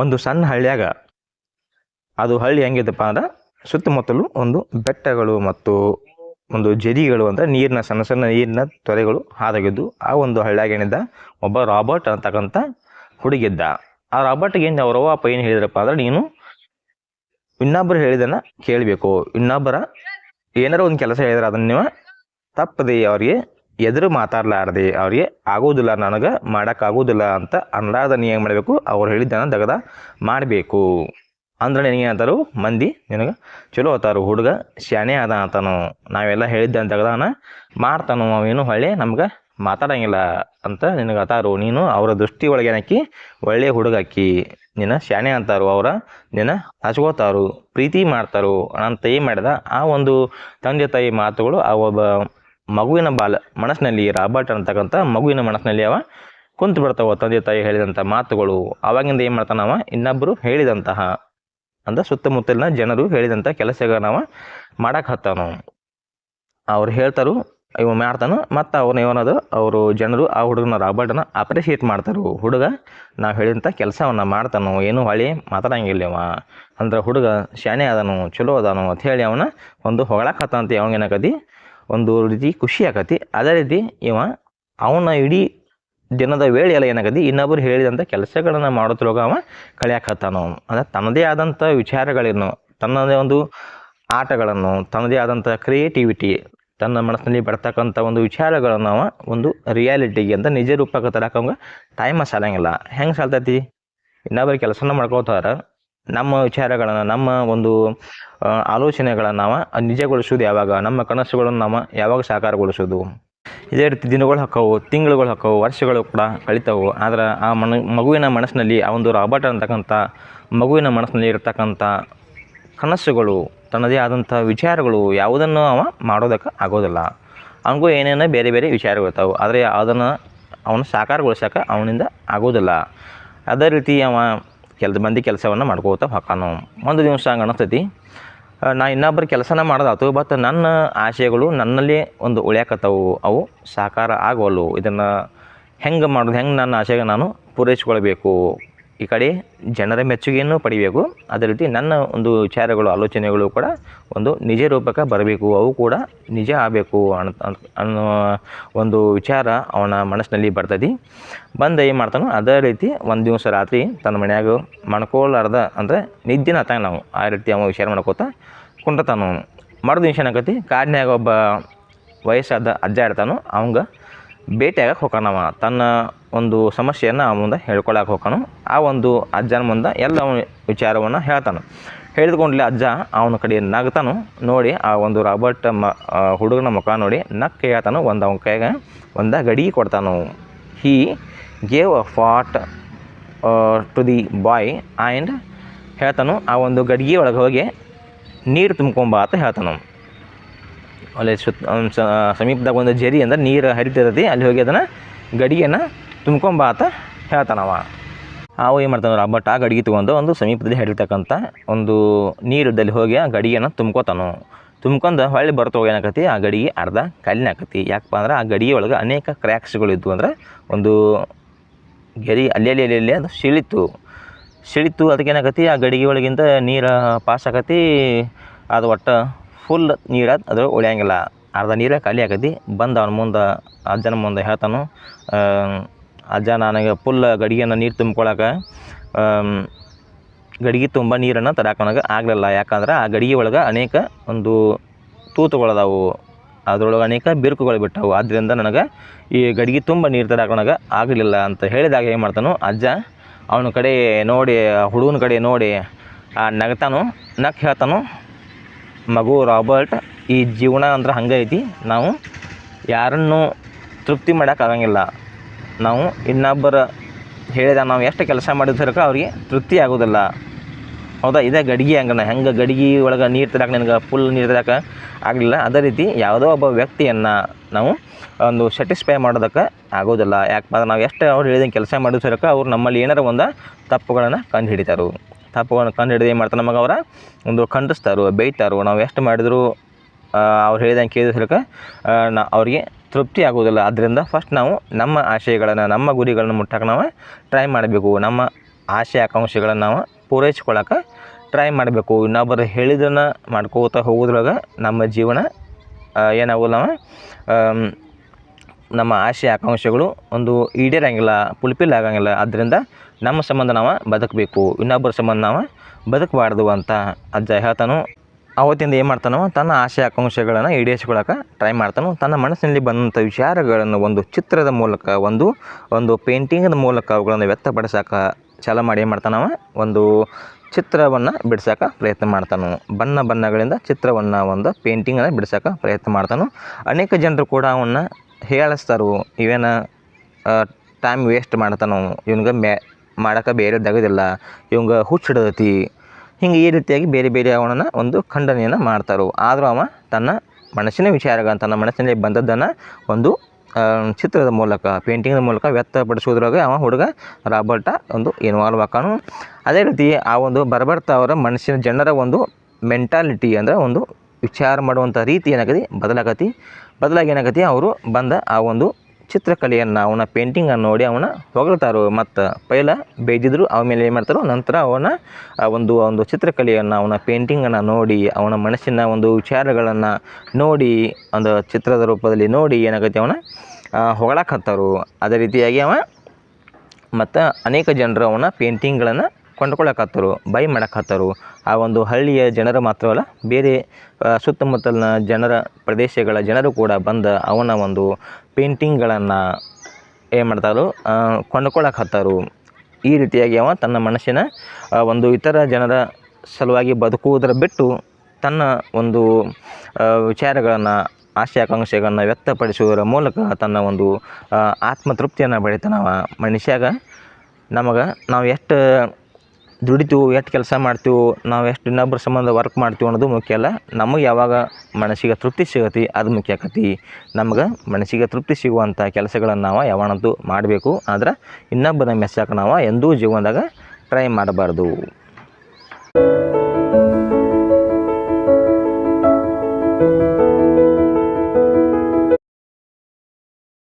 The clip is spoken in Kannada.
ಒಂದು ಸಣ್ಣ ಹಳ್ಳಿಯಾಗ ಅದು ಹಳ್ಳಿ ಹೆಂಗಿದಪ್ಪ ಅಂದ್ರೆ ಸುತ್ತಮುತ್ತಲು ಒಂದು ಬೆಟ್ಟಗಳು ಮತ್ತು ಒಂದು ಜರಿಗಳು ಅಂದರೆ ನೀರಿನ ಸಣ್ಣ ಸಣ್ಣ ನೀರಿನ ತೊರೆಗಳು ಹಾದಾಗಿದ್ದು ಆ ಒಂದು ಹಳ್ಳಿಯಾಗ ಏನಿದ್ದ ಒಬ್ಬ ರಾಬರ್ಟ್ ಅಂತಕ್ಕಂಥ ಹುಡುಗಿದ್ದ. ಆ ರಾಬರ್ಟ್ಗೆ ಏನು ಅವ್ರವ್ವ ಅಪ್ಪ ಏನು ಹೇಳಿದ್ರಪ್ಪ ಅಂದ್ರೆ, ನೀನು ಇನ್ನೊಬ್ಬರು ಹೇಳಿದನ್ನು ಕೇಳಬೇಕು, ಇನ್ನೊಬ್ಬರ ಏನಾರ ಒಂದು ಕೆಲಸ ಹೇಳಿದ್ರೆ ಅದನ್ನು ನೀವು ತಪ್ಪದೆ ಅವ್ರಿಗೆ ಎದುರು ಮಾತಾಡಲಾರ್ದೆ, ಅವ್ರಿಗೆ ಆಗೋದಿಲ್ಲ, ನನಗೆ ಮಾಡೋಕ್ಕಾಗೋದಿಲ್ಲ ಅಂತ ಅನ್ಲಾರ್ದ ನೀ ಏನು ಮಾಡಬೇಕು, ಅವ್ರು ಹೇಳಿದ್ದನ್ನು ದಗದ ಮಾಡಬೇಕು. ಅಂದ್ರೆ ನಿನಗೆ ಅಂತಾರು ಮಂದಿ ನಿನಗೆ ಚಲೋ ಅತ್ತಾರು, ಹುಡುಗ ಶಾಣೆ ಅದ ಅಂತಾನು, ನಾವೆಲ್ಲ ಹೇಳಿದ್ದ ತೆಗ್ದಾನ ಮಾಡ್ತಾನು, ಅವೇನು ಹೊಳ್ಳೆ ನಮ್ಗೆ ಮಾತಾಡಂಗಿಲ್ಲ ಅಂತ ನಿನಗೆ ಅತಾರು. ನೀನು ಅವರ ದೃಷ್ಟಿ ಒಳಗೆ ಏನಕ್ಕಿ ಒಳ್ಳೆ ಹುಡುಗ ಅಕ್ಕಿ, ನಿನ್ನ ಶಾಣೆ ಅಂತಾರು, ಅವರ ನಿನ್ನ ಹಚ್ಕೋತಾರು, ಪ್ರೀತಿ ಮಾಡ್ತಾರು ಅಂತ ಏನು ಮಾಡಿದ. ಆ ಒಂದು ತಂದೆ ತಾಯಿ ಮಾತುಗಳು ಆ ಒಬ್ಬ ಮಗುವಿನ ಮನಸ್ಸಿನಲ್ಲಿ, ರಾಬರ್ಟ್ ಅಂತಕ್ಕಂಥ ಮಗುವಿನ ಮನಸ್ಸಿನಲ್ಲಿ ಅವ ಕುಂತು ಬಿಡ್ತಾವ. ತಂದೆ ತಾಯಿ ಹೇಳಿದಂಥ ಮಾತುಗಳು ಅವಾಗಿಂದ ಏನು ಮಾಡ್ತಾನವ, ಇನ್ನೊಬ್ಬರು ಹೇಳಿದಂತಹ ಅಂದ್ರೆ ಸುತ್ತಮುತ್ತಲಿನ ಜನರು ಹೇಳಿದಂಥ ಕೆಲಸಗಳನ್ನವ ಮಾಡಕ್ಕೆ ಹತ್ತಾನು. ಅವ್ರು ಹೇಳ್ತಾರು, ಇವ ಮಾಡ್ತಾನು, ಮತ್ತು ಅವ್ರನ್ನ ಏನದು ಅವರು ಜನರು ಆ ಹುಡುಗನ ರಾಬರ್ಟನ್ನ ಅಪ್ರಿಷಿಯೇಟ್ ಮಾಡ್ತಾರು. ಹುಡುಗ ನಾವು ಹೇಳಿದಂಥ ಕೆಲಸವನ್ನು ಮಾಡ್ತಾನು, ಏನು ಹೊಳಿ ಮಾತಾಡಂಗಿಲ್ಲ ಅವ, ಅಂದ್ರೆ ಹುಡುಗ ಶಾಣೆ ಅದಾನು, ಚಲೋ ಅದಾನು ಅಂತ ಹೇಳಿ ಅವನ ಒಂದು ಹೊಗಳಕ್ಕೆ ಹತ್ತಂತ ಅವಂಗೇನಾಕತಿ ಒಂದು ರೀತಿ ಖುಷಿ ಆಕತಿ. ಅದೇ ರೀತಿ ಇವ ಅವನ ಇಡೀ ದಿನದ ವೇಳೆ ಎಲ್ಲ ಏನಾಗತಿ ಇನ್ನೊಬ್ಬರು ಹೇಳಿದಂಥ ಕೆಲಸಗಳನ್ನು ಮಾಡೋದ್ರೊಳಗೆ ಅವ ಕಳಿಯಾಕತ್ತಾನು. ಅಂದರೆ ತನ್ನದೇ ಆದಂಥ ವಿಚಾರಗಳೇನು, ತನ್ನದೇ ಒಂದು ಆಟಗಳನ್ನು, ತನ್ನದೇ ಆದಂಥ ಕ್ರಿಯೇಟಿವಿಟಿ, ತನ್ನ ಮನಸ್ಸಿನಲ್ಲಿ ಬರ್ತಕ್ಕಂಥ ಒಂದು ವಿಚಾರಗಳನ್ನು ಅವ ಒಂದು ರಿಯಾಲಿಟಿಗೆ ಅಂತ ನಿಜ ರೂಪಕ್ಕೆ ತರಕ್ಕೆ ಅವಂಗೆ ಟೈಮ ಸಾಲಂಗಿಲ್ಲ. ಹೆಂಗೆ ಸಾಲ್ತೈತಿ, ಇನ್ನೊಬ್ಬರು ಕೆಲಸನ ಮಾಡ್ಕೋತಾರೆ, ನಮ್ಮ ವಿಚಾರಗಳನ್ನು, ನಮ್ಮ ಒಂದು ಆಲೋಚನೆಗಳನ್ನು ನಾವು ನಿಜಗೊಳಿಸೋದು ಯಾವಾಗ, ನಮ್ಮ ಕನಸುಗಳನ್ನು ನಾವು ಯಾವಾಗ ಸಾಕಾರಗೊಳಿಸೋದು. ಇದೇ ರೀತಿ ದಿನಗಳು ಹಾಕವು, ತಿಂಗಳುಗಳು ಹಾಕವು, ವರ್ಷಗಳು ಕೂಡ ಕಳಿತಾವು. ಆದರೆ ಆ ಮಗುವಿನ ಮನಸ್ಸಿನಲ್ಲಿ, ಆ ಒಂದು ರಾಬರ್ಟ್ ಅಂತಕ್ಕಂಥ ಮಗುವಿನ ಮನಸ್ಸಿನಲ್ಲಿ ಇರತಕ್ಕಂಥ ಕನಸುಗಳು, ತನ್ನದೇ ಆದಂಥ ವಿಚಾರಗಳು ಯಾವುದನ್ನು ಅವ ಮಾಡೋದಕ್ಕೆ ಆಗೋದಿಲ್ಲ. ಅವನಿಗೂ ಏನೇನೋ ಬೇರೆ ಬೇರೆ ವಿಚಾರಗಳಿರ್ತಾವೆ, ಆದರೆ ಅದನ್ನು ಅವನು ಸಾಕಾರಗೊಳಿಸೋಕೆ ಅವನಿಂದ ಆಗೋದಿಲ್ಲ. ಅದೇ ರೀತಿ ಅವ ಮಂದಿ ಕೆಲಸವನ್ನು ಮಾಡ್ಕೋತಾ ಹೊಕ್ಕಾನು. ಒಂದು ದಿವಸ ಹಂಗೆ ಅನಿಸ್ತೈತಿ, ನಾ ಇನ್ನೊಬ್ಬರು ಕೆಲಸನ ಮಾಡೋದಾಯ್ತು, ಬಟ್ ನನ್ನ ಆಶಯಗಳು ನನ್ನಲ್ಲಿ ಒಂದು ಉಳಿಯಾಕತ್ತವು, ಅವು ಸಾಕಾರ ಆಗೋಲ್ವು. ಇದನ್ನು ಹೆಂಗೆ ಮಾಡೋದು, ಹೆಂಗೆ ನನ್ನ ಆಶಯ ನಾನು ಪೂರೈಸ್ಕೊಳ್ಬೇಕು, ಈ ಕಡೆ ಜನರ ಮೆಚ್ಚುಗೆಯನ್ನು ಪಡಿಬೇಕು, ಅದೇ ರೀತಿ ನನ್ನ ಒಂದು ವಿಚಾರಗಳು, ಆಲೋಚನೆಗಳು ಕೂಡ ಒಂದು ನಿಜ ರೂಪಕ್ಕೆ ಬರಬೇಕು, ಅವು ಕೂಡ ನಿಜ ಆಗಬೇಕು ಅನ್ನೋ ಒಂದು ವಿಚಾರ ಅವನ ಮನಸ್ಸಿನಲ್ಲಿ ಬರ್ತದೆ. ಬಂದು ಏನು ಮಾಡ್ತಾನೋ ಅದೇ ರೀತಿ ಒಂದು ದಿವಸ ರಾತ್ರಿ ತನ್ನ ಮನ್ಯಾಗ ಮಾಡ್ಕೊಳ್ಳಾರ್ದ ಅಂದರೆ ನಿದ್ದಿನ ಹತ್ತಾಗ ನಾವು ಆ ರೀತಿ ಅವ ವಿಚಾರ ಮಾಡ್ಕೋತ ಕುಂಡ್ರತಾನು. ಮರು ದಿವಸ ಏನಾಗತಿ, ಕಾಡಿನ್ಯಾಗ ಒಬ್ಬ ವಯಸ್ಸಾದ ಅಜ್ಜ ಇರ್ತಾನು, ಅವಂಗೆ ಭೇಟಿಯಾಗಕ್ಕೆ ಹೋಗೋಣವ. ತನ್ನ ಒಂದು ಸಮಸ್ಯೆಯನ್ನು ಅವನ ಮುಂದೆ ಹೇಳ್ಕೊಳಕ್ಕೆ ಹೋಗೋಣ. ಆ ಒಂದು ಅಜ್ಜನ ಮುಂದೆ ಎಲ್ಲ ವಿಚಾರವನ್ನು ಹೇಳ್ತಾನೆ. ಹೇಳಿದ್ಕೊಂಡ್ಲೆ ಅಜ್ಜ ಅವನ ಕಡೆ ನಗ್ತಾನು. ನೋಡಿ ಆ ಒಂದು ರಾಬರ್ಟ್ ಹುಡುಗನ ಮುಖ ನೋಡಿ ನಕ್ಕೆ ಹೇಳ್ತಾನು. ಅವನ ಕೈಗೆ ಒಂದು ಗಡಿಗೆ ಕೊಡ್ತಾನು. He gave a pot to the boy and ಹೇಳ್ತಾನು, ಆ ಒಂದು ಗಡಿಗೆ ಒಳಗೆ ಹೋಗಿ ನೀರು ತುಂಬ್ಕೊಂಬ ಅಂತ ಹೇಳ್ತಾನು. ಅಲ್ಲಿ ಸಮೀಪದಾಗ ಒಂದು ಜರಿ ಅಂದ್ರೆ ನೀರು ಹರಿತಿರ್ತೈತಿ, ಅಲ್ಲಿ ಹೋಗಿ ಅದನ್ನು ಗಡಿಗೆನ ತುಂಬ್ಕೊಂಬ ಅಂತ ಹೇಳ್ತಾನವ. ಅವು ಏನು ಮಾಡ್ತಾನೆ ರಾಬರ್ಟ್, ಆ ಗಡಿಗೆ ತೊಗೊಂಡು ಒಂದು ಸಮೀಪದಲ್ಲಿ ಹರಿತಕ್ಕಂಥ ಒಂದು ನೀರಿದ್ದಲ್ಲಿ ಹೋಗಿ ಆ ಗಡಿಗೆನ ತುಂಬ್ಕೋತಾನು. ತುಂಬ್ಕೊಂಡು ಹೊಳ್ಳಿ ಬರ್ತೋಗಿ ಏನಾಕತಿ, ಆ ಗಡಿಗೆ ಅರ್ಧ ಕಲ್ಲಿನ ಆಕತಿ. ಯಾಕಪ್ಪ ಅಂದ್ರೆ ಆ ಗಡಿಗೆ ಒಳಗೆ ಅನೇಕ ಕ್ರ್ಯಾಕ್ಸ್ಗಳಿದ್ವು, ಅಂದ್ರೆ ಒಂದು ಗೆರಿ ಅಲ್ಲಿ ಅದು ಸಿಳಿತು ಅದಕ್ಕೆ ಏನಾಕತಿ, ಆ ಗಡಿಗೆ ಒಳಗಿಂದ ನೀರು ಪಾಸ್ ಆಕತಿ, ಅದು ಒಟ್ಟು ಫುಲ್ ನೀರು ಅದ್ರ ಉಳಿಯಂಗಿಲ್ಲ, ಅರ್ಧ ನೀರೇ ಖಾಲಿ ಆಕತಿ. ಬಂದು ಅವನ ಮುಂದೆ ಅಜ್ಜನ ಮುಂದೆ ಹೇಳ್ತಾನು, ಅಜ್ಜ ನನಗೆ ಫುಲ್ ಗಡಿಗೆನ ನೀರು ತುಂಬ್ಕೊಳಕ್ಕೆ ಗಡಿಗೆ ತುಂಬ ನೀರನ್ನು ತರಕ್ಕೆ ನನಗೆ ಆಗಲಿಲ್ಲ. ಯಾಕಂದ್ರೆ ಆ ಗಡಿಗೆ ಒಳಗೆ ಅನೇಕ ಒಂದು ತೂತುಗಳದಾವು, ಅದರೊಳಗೆ ಅನೇಕ ಬಿರುಕುಗಳು ಬಿಟ್ಟವು, ಆದ್ದರಿಂದ ನನಗೆ ಈ ಗಡಿಗೆ ತುಂಬ ನೀರು ತರಕ್ಕೆ ನನಗೆ ಆಗಲಿಲ್ಲ ಅಂತ ಹೇಳಿದಾಗ ಏನು ಮಾಡ್ತಾನು ಅಜ್ಜ ಅವನ ಕಡೆ ನೋಡಿ, ಹುಡುಗನ ಕಡೆ ನೋಡಿ ನಗ್ತಾನು. ಹೇಳ್ತಾನು, ಮಗು ರಾಬರ್ಟ್, ಈ ಜೀವನ ಅಂದ್ರೆ ಹಂಗೆ ಐತಿ, ನಾವು ಯಾರನ್ನು ತೃಪ್ತಿ ಮಾಡೋಕ್ಕಾಗಂಗಿಲ್ಲ. ನಾವು ಇನ್ನೊಬ್ಬರ ಹೇಳಿದ ನಾವು ಎಷ್ಟು ಕೆಲಸ ಮಾಡಿದ್ರಕ ಅವ್ರಿಗೆ ತೃಪ್ತಿ ಆಗೋದಿಲ್ಲ, ಹೌದಾ? ಇದೇ ಗಡಿಗೆ ಹೆಂಗೆ ಗಡಿಗೆ ಒಳಗೆ ನೀರು ತರಕ್ಕೆ ನನಗೆ ಫುಲ್ ನೀರು ತರಕ್ಕೆ ಆಗಲಿಲ್ಲ, ಅದೇ ರೀತಿ ಯಾವುದೋ ಒಬ್ಬ ವ್ಯಕ್ತಿಯನ್ನು ನಾವು ಒಂದು ಸ್ಯಾಟಿಸ್ಫೈ ಮಾಡೋದಕ್ಕೆ ಆಗೋದಿಲ್ಲ. ಯಾಕಂದ್ರೆ ನಾವು ಎಷ್ಟು ಅವ್ರು ಹೇಳಿದಂಗೆ ಕೆಲಸ ಮಾಡಿದ್ರಕ ಅವ್ರು ನಮ್ಮಲ್ಲಿ ಏನಾರ ಒಂದು ತಪ್ಪುಗಳನ್ನು ಕಂಡು ಹಿಡಿತಾರೋ, ತಪ್ಪುಗಳನ್ನು ಕಂಡು ಹಿಡಿದು ಏನು ಮಾಡ್ತಾರೆ, ನಮಗೆ ಅವರ ಒಂದು ಖಂಡಿಸ್ತಾರೋ, ಬೈತಾರೋ. ನಾವು ಎಷ್ಟು ಮಾಡಿದ್ರು ಅವ್ರು ಹೇಳಿದಂಗೆ ಕೇಳಿದ್ರಕ ಅವ್ರಿಗೆ ತೃಪ್ತಿ ಆಗೋದಿಲ್ಲ. ಆದ್ದರಿಂದ ಫಸ್ಟ್ ನಾವು ನಮ್ಮ ಆಶಯಗಳನ್ನು, ನಮ್ಮ ಗುರಿಗಳನ್ನು ಮುಟ್ಟಕ್ಕೆ ನಾವು ಟ್ರೈ ಮಾಡಬೇಕು. ನಮ್ಮ ಆಸೆ ಆಕಾಂಕ್ಷೆಗಳನ್ನು ನಾವು ಪೂರೈಸ್ಕೊಳ್ಳೋಕೆ ಟ್ರೈ ಮಾಡಬೇಕು. ಇನ್ನೊಬ್ಬರು ಹೇಳಿದ್ದನ್ನು ಮಾಡ್ಕೋತಾ ಹೋಗೋದ್ರೊಳಗೆ ನಮ್ಮ ಜೀವನ ಏನಾಗೋಲ್ಲ, ನಮ್ಮ ಆಸೆ ಆಕಾಂಕ್ಷೆಗಳು ಒಂದು ಈಡೇರಂಗಿಲ್ಲ, ಫುಲ್ಫಿಲ್ ಆಗಂಗಿಲ್ಲ. ಆದ್ದರಿಂದ ನಮ್ಮ ಸಂಬಂಧ ನಾವು ಬದುಕಬೇಕು, ಇನ್ನೊಬ್ಬರ ಸಂಬಂಧ ನಾವು ಬದುಕಬಾರ್ದು ಅಂತ ಅಜ್ಜ ಹೇಳ್ತಾನು. ಅವತ್ತಿಂದ ಏನು ಮಾಡ್ತಾನೋ, ತನ್ನ ಆಸೆ ಆಕಾಂಕ್ಷೆಗಳನ್ನು ಈಡೇರಿಸ್ಕೊಳ್ಳೋಕೆ ಟ್ರೈ ಮಾಡ್ತಾನೋ. ತನ್ನ ಮನಸ್ಸಿನಲ್ಲಿ ಬಂದಂಥ ವಿಚಾರಗಳನ್ನು ಒಂದು ಚಿತ್ರದ ಮೂಲಕ, ಒಂದು ಪೇಂಟಿಂಗ್ದ ಮೂಲಕ ಅವುಗಳನ್ನು ವ್ಯಕ್ತಪಡಿಸೋಕೆ ಚಾಲು ಮಾಡಿ ಏನು ಮಾಡ್ತಾನವ, ಒಂದು ಚಿತ್ರವನ್ನು ಬಿಡ್ಸೋಕೆ ಪ್ರಯತ್ನ ಮಾಡ್ತಾನು. ಬಣ್ಣಗಳಿಂದ ಚಿತ್ರವನ್ನು, ಒಂದು ಪೇಂಟಿಂಗನ್ನು ಬಿಡ್ಸೋಕೆ ಪ್ರಯತ್ನ ಮಾಡ್ತಾನು. ಅನೇಕ ಜನರು ಕೂಡ ಅವನ್ನ ಹೇಳಿಸ್ತಾರೋ, ಇವೇನ ಟೈಮ್ ವೇಸ್ಟ್ ಮಾಡ್ತಾನೋ, ಇವ್ನಿಗೆ ಮಾಡೋಕೆ ಬೇರೆ ತೆಗೋದಿಲ್ಲ, ಇವಂಗೆ ಹುಚ್ಚು ಹಿಡಿದೈತಿ, ಹಿಂಗೆ ಈ ರೀತಿಯಾಗಿ ಬೇರೆ ಬೇರೆ ಅವನನ್ನು ಒಂದು ಖಂಡನೆಯನ್ನು ಮಾಡ್ತಾರೋ. ಆದರೂ ಅವ ತನ್ನ ಮನಸ್ಸಿನ ವಿಚಾರಗಳನ್ನು, ತನ್ನ ಮನಸ್ಸಿನಲ್ಲಿ ಬಂದದ್ದನ್ನು ಒಂದು ಚಿತ್ರದ ಮೂಲಕ, ಪೇಂಟಿಂಗ್ನ ಮೂಲಕ ವ್ಯಕ್ತಪಡಿಸೋದ್ರಾಗ ಅವ ಹುಡುಗ ರಾಬರ್ಟ ಒಂದು ಇನ್ವಾಲ್ವ್ ಆಕಾನು. ಅದೇ ರೀತಿ ಆ ಒಂದು ಬರ್ಬರ್ತಾ ಅವರ ಮನಸ್ಸಿನ ಜನರ ಒಂದು ಮೆಂಟಾಲಿಟಿ ಅಂದರೆ ಒಂದು ವಿಚಾರ ಮಾಡುವಂಥ ರೀತಿ ಏನಾಗತಿ ಬದಲಾಗಿ ಏನಾಗತಿ, ಅವರು ಬಂದ ಆ ಒಂದು ಚಿತ್ರಕಲೆಯನ್ನು, ಅವನ ಪೇಂಟಿಂಗನ್ನು ನೋಡಿ ಅವನ ಹೊಗಳ್ತಾರೋ. ಮತ್ತು ಪೈಲ ಬೇಯ್ದಿದ್ರು ಆಮೇಲೆ ಏನು ಮಾಡ್ತಾರೋ, ನಂತರ ಅವನ ಒಂದು ಚಿತ್ರಕಲೆಯನ್ನು, ಅವನ ಪೇಂಟಿಂಗನ್ನು ನೋಡಿ, ಅವನ ಮನಸ್ಸಿನ ಒಂದು ವಿಚಾರಗಳನ್ನು ನೋಡಿ, ಒಂದು ಚಿತ್ರದ ರೂಪದಲ್ಲಿ ನೋಡಿ ಏನಾಗತ್ತೆ, ಅವನ ಹೊಗಳಕ್ಕೆ. ಅದೇ ರೀತಿಯಾಗಿ ಅವ ಮತ್ತು ಅನೇಕ ಜನರು ಅವನ ಪೇಂಟಿಂಗ್ಗಳನ್ನು ಕೊಂಡ್ಕೊಳ್ಳೋಕತ್ತರು, ಬೈ ಮಾಡಕತ್ತರು. ಆ ಒಂದು ಹಳ್ಳಿಯ ಜನರು ಮಾತ್ರವಲ್ಲ, ಬೇರೆ ಸುತ್ತಮುತ್ತಲಿನ ಪ್ರದೇಶಗಳ ಜನರು ಕೂಡ ಬಂದ ಅವನ ಒಂದು ಪೇಂಟಿಂಗ್ಗಳನ್ನು ಏನು ಮಾಡ್ತಾರೋ, ಕೊಂಡ್ಕೊಳ್ಳೋಕತ್ತರು. ಈ ರೀತಿಯಾಗಿ ಅವ ತನ್ನ ಮನಸ್ಸಿನ ಒಂದು ಇತರ ಜನರ ಸಲುವಾಗಿ ಬದುಕುವುದರ ಬಿಟ್ಟು ತನ್ನ ಒಂದು ವಿಚಾರಗಳನ್ನು, ಆಸೆ ಆಕಾಂಕ್ಷೆಗಳನ್ನು ವ್ಯಕ್ತಪಡಿಸುವುದರ ಮೂಲಕ ತನ್ನ ಒಂದು ಆತ್ಮತೃಪ್ತಿಯನ್ನು ಪಡಿತಾನವ. ಮನುಷ್ಯಾಗ ನಾವು ಎಷ್ಟು ದುಡಿತೀವಿ, ಎಷ್ಟು ಕೆಲಸ ಮಾಡ್ತೀವಿ, ನಾವು ಎಷ್ಟು ಇನ್ನೊಬ್ಬರ ಸಂಬಂಧ ವರ್ಕ್ ಮಾಡ್ತೀವಿ ಅನ್ನೋದು ಮುಖ್ಯ ಅಲ್ಲ. ನಮಗೆ ಯಾವಾಗ ಮನಸ್ಸಿಗೆ ತೃಪ್ತಿ ಸಿಗತಿ ಅದು ಮುಖ್ಯ ಆಕತಿ. ನಮ್ಗೆ ಮನಸ್ಸಿಗೆ ತೃಪ್ತಿ ಸಿಗುವಂಥ ಕೆಲಸಗಳನ್ನು ನಾವು ಯಾವತ್ತೂ ಮಾಡಬೇಕು. ಆದ್ರೆ ಇನ್ನೊಬ್ಬರ ಮೆಚ್ಚಕ್ಕೆ ನಾವು ಎಂದೂ ಜೀವನದಾಗ ಟ್ರೈ ಮಾಡಬಾರ್ದು.